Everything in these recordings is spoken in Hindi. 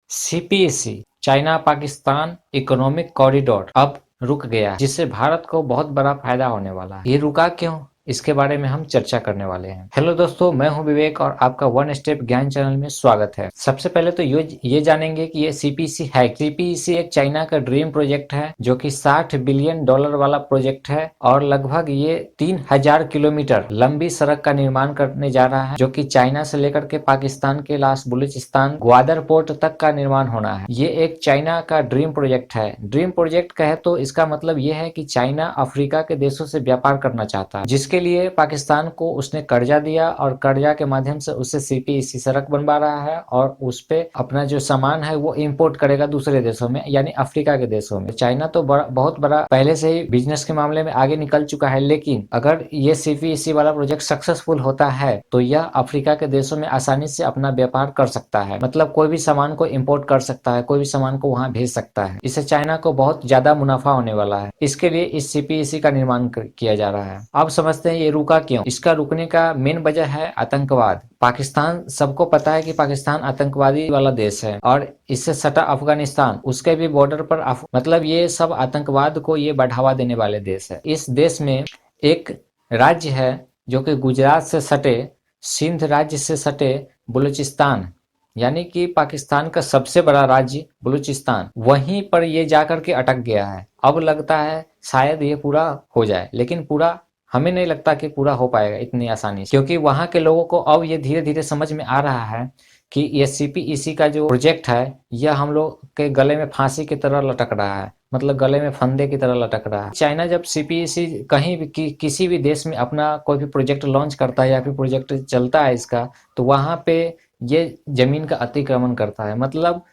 CPEC China Pakistan economic corridor अब रुक गया, जिससे भारत को बहुत बड़ा फायदा होने वाला है। ये रुका क्यों, इसके बारे में हम चर्चा करने वाले हैं। हेलो दोस्तों, मैं हूं विवेक और आपका वन स्टेप ज्ञान चैनल में स्वागत है। सबसे पहले तो ये जानेंगे कि ये सीपीईसी है। सीपीईसी एक चाइना का ड्रीम प्रोजेक्ट है जो कि $60 बिलियन वाला प्रोजेक्ट है और लगभग ये 3000 किलोमीटर लंबी सड़क का निर्माण करने जा रहा है, जो कि चाइना से लेकर के पाकिस्तान के लास बलूचिस्तान ग्वादर पोर्ट तक का निर्माण होना है। ये एक चाइना का ड्रीम प्रोजेक्ट है। ड्रीम प्रोजेक्ट कहे तो इसका मतलब ये है कि चाइना अफ्रीका के देशों से व्यापार करना चाहता है, जिसके लिए पाकिस्तान को उसने कर्जा दिया और कर्जा के माध्यम से उससे सीपीईसी सड़क बनवा रहा है और उस पे अपना जो सामान है वो इंपोर्ट करेगा दूसरे देशों में, यानी अफ्रीका के देशों में। चाइना तो बहुत बड़ा पहले से ही बिजनेस के मामले में आगे निकल चुका है, लेकिन अगर ये सीपीईसी वाला प्रोजेक्ट सक्सेसफुल होता है तो यह अफ्रीका के देशों में आसानी से अपना व्यापार कर सकता है। मतलब कोई भी सामान को इंपोर्ट कर सकता है, कोई भी सामान को वहां भेज सकता है। इससे चाइना को बहुत ज्यादा मुनाफा होने वाला है। इसके लिए इस सीपीईसी का निर्माण किया जा रहा है। अब समझते हैं ये रुका क्यों। इसका रुकने का मेन वजह है आतंकवाद। पाकिस्तान, सबको पता है कि पाकिस्तान आतंकवादी वाला देश है और इससे सटा अफगानिस्तान, उसके भी बॉर्डर पर मतलब ये सब आतंकवाद को ये बढ़ावा देने वाले देश है। इस देश में एक राज्य है जो कि गुजरात से सटे, सिंध राज्य से सटे बलूचिस्तान, यानी कि पाकिस्तान का सबसे बड़ा राज्य बलूचिस्तान, वहीं पर ये जाकर के अटक गया है। अब लगता है शायद ये पूरा हो जाए, लेकिन पूरा हमें नहीं लगता कि पूरा हो पाएगा इतनी आसानी से, क्योंकि वहां के लोगों को अब ये धीरे धीरे समझ में आ रहा है कि ये सीपीईसी का जो प्रोजेक्ट है यह हम लोग के गले में फांसी की तरह लटक रहा है, मतलब गले में फंदे की तरह लटक रहा है। चाइना जब सीपीईसी कहीं भी किसी भी देश में अपना कोई भी प्रोजेक्ट लॉन्च करता है या फिर प्रोजेक्ट चलता है इसका, तो वहां पे ये जमीन का अतिक्रमण करता है, मतलब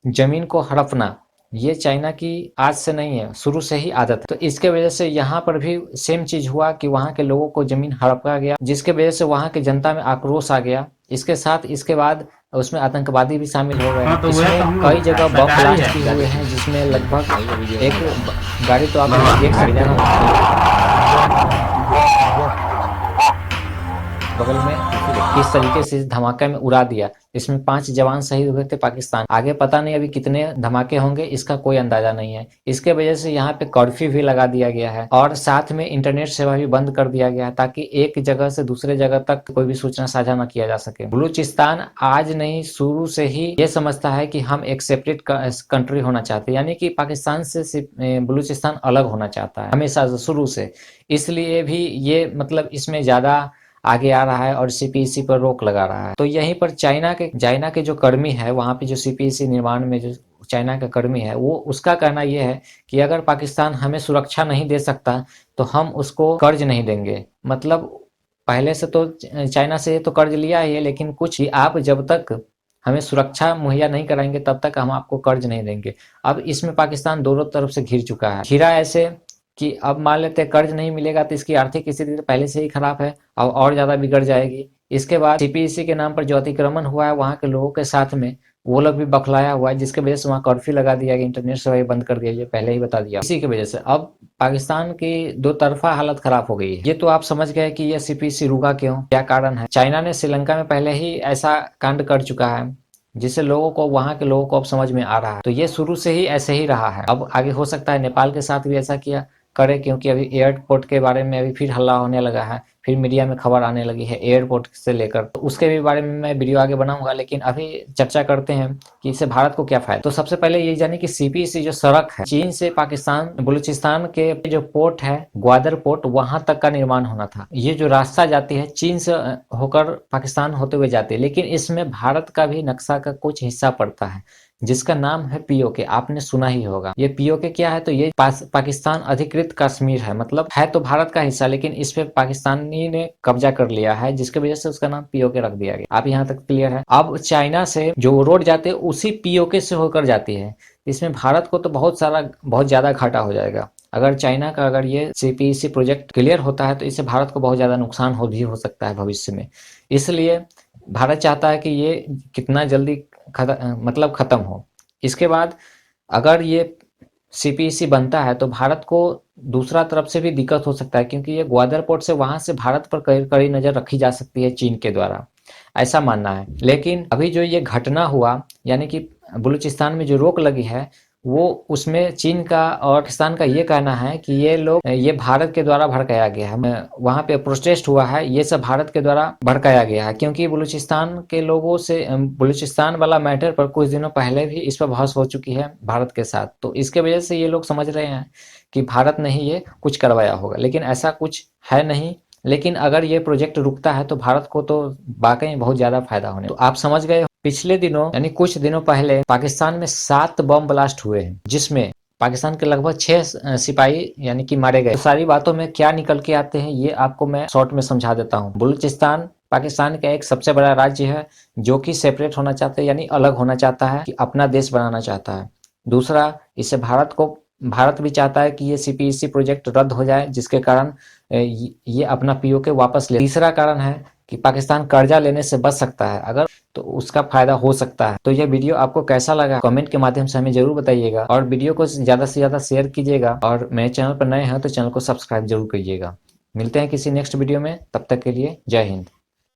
जमीन को हड़पना। ये चाइना की आज से नहीं है, शुरू से ही आदत है। तो इसके वजह से यहाँ पर भी सेम चीज हुआ कि वहाँ के लोगों को जमीन हड़पा गया, जिसके वजह से वहाँ की जनता में आक्रोश आ गया। इसके साथ इसके बाद उसमें आतंकवादी भी शामिल हो गए। हाँ, तो इसमें कई जगह बम ब्लास्ट भी हुए हैं, जिसमें लगभग एक गाड़ी तो आप देख सकते हैं बगल में किस तरीके से धमाके में उड़ा दिया। इसमें 5 जवान शहीद हुए थे पाकिस्तान। आगे पता नहीं अभी कितने धमाके होंगे, इसका कोई अंदाजा नहीं है। इसके वजह से यहाँ पे कर्फ्यू भी लगा दिया गया है और साथ में इंटरनेट सेवा भी बंद कर दिया गया है, ताकि एक जगह से दूसरे जगह तक कोई भी सूचना साझा न किया जा सके। बलूचिस्तान आज नहीं, शुरू से ही ये समझता है कि हम एक सेपरेट कंट्री होना चाहते हैं, यानी कि पाकिस्तान से बलूचिस्तान अलग होना चाहता है हमेशा से, शुरू से। इसलिए भी ये मतलब इसमें ज्यादा आगे आ रहा है और सीपीईसी पर रोक लगा रहा है। तो यहीं पर चाइना के जो कर्मी है, वहां पे जो सीपीईसी निर्माण में जो चाइना का कर्मी है, वो उसका कहना यह है कि अगर पाकिस्तान हमें सुरक्षा नहीं दे सकता तो हम उसको कर्ज नहीं देंगे। मतलब पहले से तो चाइना से तो कर्ज लिया ही है, लेकिन कुछ ही आप जब तक हमें सुरक्षा मुहैया नहीं कराएंगे तब तक हम आपको कर्ज नहीं देंगे। अब इसमें पाकिस्तान दोनों तरफ से घिर चुका है। घिरा ऐसे कि अब मान लेते हैं कर्ज नहीं मिलेगा तो इसकी आर्थिक स्थिति तो पहले से ही खराब है, अब और ज्यादा बिगड़ जाएगी। इसके बाद सीपीईसी के नाम पर जो अतिक्रमण हुआ है वहां के लोगों के साथ में, वो लोग भी बखलाया हुआ है, जिसके वजह से वहां कर्फ्यू लगा दिया गया, इंटरनेट सेवा बंद कर दिया, ये पहले ही बता दिया। इसी की वजह से अब पाकिस्तान की दो तरफा हालत खराब हो गई है। ये तो आप समझ गए कि यह सीपीईसी रुका क्यों, क्या कारण है। चाइना ने श्रीलंका में पहले ही ऐसा कांड कर चुका है, जिससे लोगों को, वहां के लोगों को अब समझ में आ रहा है। तो ये शुरू से ही ऐसे ही रहा है। अब आगे हो सकता है नेपाल के साथ भी ऐसा किया करे, क्योंकि अभी एयरपोर्ट के बारे में अभी फिर हल्ला होने लगा है, फिर मीडिया में खबर आने लगी है एयरपोर्ट से लेकर। तो उसके भी बारे में मैं वीडियो आगे बनाऊंगा, लेकिन अभी चर्चा करते हैं कि इससे भारत को क्या फायदा। तो सबसे पहले ये जाने कि सीपीईसी जो सड़क है, चीन से पाकिस्तान बलूचिस्तान के जो पोर्ट है ग्वादर पोर्ट, वहां तक का निर्माण होना था। ये जो रास्ता जाती है चीन से होकर पाकिस्तान होते हुए जाती है, लेकिन इसमें भारत का भी नक्शा का कुछ हिस्सा पड़ता है, जिसका नाम है पीओके। आपने सुना ही होगा। ये पीओके क्या है, तो ये पाकिस्तान अधिकृत कश्मीर है, मतलब है तो भारत का हिस्सा, लेकिन इस पे पाकिस्तानी ने कब्जा कर लिया है, जिसके वजह से उसका नाम पीओके रख दिया गया। आप यहाँ तक क्लियर है। अब चाइना से जो रोड जाते हैं उसी पीओके से होकर जाती है। इसमें भारत को तो बहुत ज्यादा घाटा हो जाएगा। अगर चाइना का अगर ये सीपीईसी प्रोजेक्ट क्लियर होता है तो इससे भारत को बहुत ज्यादा नुकसान हो सकता है भविष्य में। इसलिए भारत चाहता है कि ये कितना जल्दी खत्म हो। इसके बाद अगर ये सीपीईसी बनता है तो भारत को दूसरा तरफ से भी दिक्कत हो सकता है, क्योंकि ये ग्वादर पोर्ट से वहां से भारत पर कड़ी नजर रखी जा सकती है चीन के द्वारा, ऐसा मानना है। लेकिन अभी जो ये घटना हुआ, यानी कि बलूचिस्तान में जो रोक लगी है वो उसमें चीन का और पाकिस्तान का ये कहना है कि ये भारत के द्वारा भड़काया गया है। वहाँ पे प्रोटेस्ट हुआ है, ये सब भारत के द्वारा भड़काया गया है, क्योंकि बलूचिस्तान के लोगों से बलूचिस्तान वाला मैटर पर कुछ दिनों पहले भी इस पर बहस हो चुकी है भारत के साथ। तो इसके वजह से ये लोग समझ रहे हैं कि भारत ने ही ये कुछ करवाया होगा, लेकिन ऐसा कुछ है नहीं। लेकिन अगर ये प्रोजेक्ट रुकता है तो भारत को तो वाकई बहुत ज्यादा फायदा होने। तो आप समझ गए, पिछले दिनों यानी कुछ दिनों पहले पाकिस्तान में 7 बम ब्लास्ट हुए हैं, जिसमें पाकिस्तान के लगभग 6 सिपाही यानी कि मारे गए। तो सारी बातों में क्या निकल के आते हैं ये आपको मैं शॉर्ट में समझा देता हूँ। बलूचिस्तान पाकिस्तान का एक सबसे बड़ा राज्य है जो कि सेपरेट होना चाहता है, यानी अलग होना चाहता है, कि अपना देश बनाना चाहता है। दूसरा, इससे भारत भी चाहता है कि ये सीपीईसी प्रोजेक्ट रद्द हो जाए, जिसके कारण ये अपना पीओके वापस ले। तीसरा कारण है कि पाकिस्तान कर्जा लेने से बच सकता है अगर, तो उसका फायदा हो सकता है। तो ये वीडियो आपको कैसा लगा कमेंट के माध्यम से हमें जरूर बताइएगा, और वीडियो को ज्यादा से ज्यादा शेयर कीजिएगा, और मेरे चैनल पर नए हैं तो चैनल को सब्सक्राइब जरूर कीजिएगा। मिलते हैं किसी नेक्स्ट वीडियो में, तब तक के लिए जय हिंद।